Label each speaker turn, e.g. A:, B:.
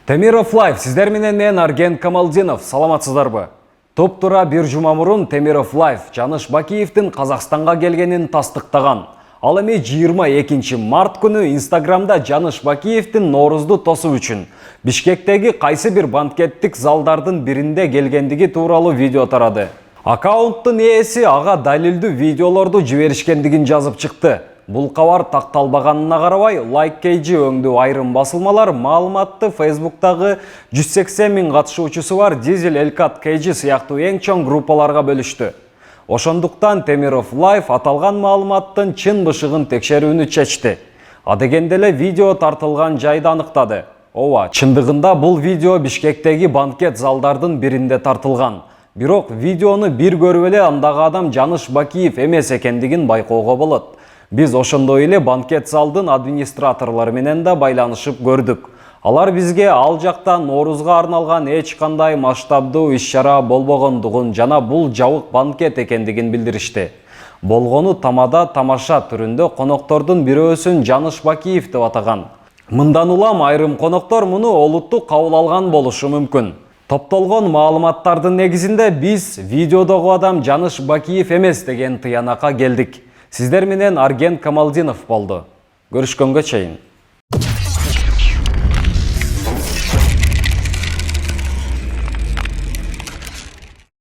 A: Темиров Лайв, сиздер менен мен Арген Камалдинов, саламатсыздарбы? Топ-тура бир жума мурун Темиров Лайв Жаныш Бакиевдин Казакстанга келгенин тастыктаган. Ал эми 22 март күнү Инстаграмда Жаныш Бакиевдин Ноорузду тосуу үчүн Бишкектеги кайсы бир банкеттик залдардын биринде келгендиги тууралуу видео тарады. Аккаунттун ээси ага далилдүү видеолорду жиберишкендигин жазып чыкты. Бул кабар такталбаганына карабай, лайк кейжи өңдүү айрым басылмалар маалыматты Facebooktагы 180 000 катышуучусу бар Дизель Элкат кейжи сыяктуу эң чоң группаларга бөлүштү. Ошондуктан Темиров Лайв аталган маалыматтын чын бышыгын текшерүүнү чечти. А дегенде эле видео тартылган жайды аныктады. Ооба, чындыгында бул видео Бишкектеги банкет залдардын биринде тартылган. Бирок видеону бир көрүп эле андагы адам Жаныш Бакиев эмес экендигин байкоого болот. Биз ошондой эле банкет залдын администраторлору менен да байланышып көрдүк. Алар бизге ал жакта Ноорузга арналган эч кандай масштабдуу иш-чара болбогондугун жана бул жабык банкет экендигин билдиришти. Болгону тамада тамаша түрүндө коноктордун бирөөсүн Жаныш Бакиев деп атаган. Мындан улам айрым коноктор муну олуттук кабыл алган болушу мүмкүн. Топтолгон маалыматтардын негизинде биз видеодогу адам Жаныш Бакиев эмес деген тыянакка келдик. Сиздер менен Арген Камалдинов болду. Көрүшкөнгө чейин.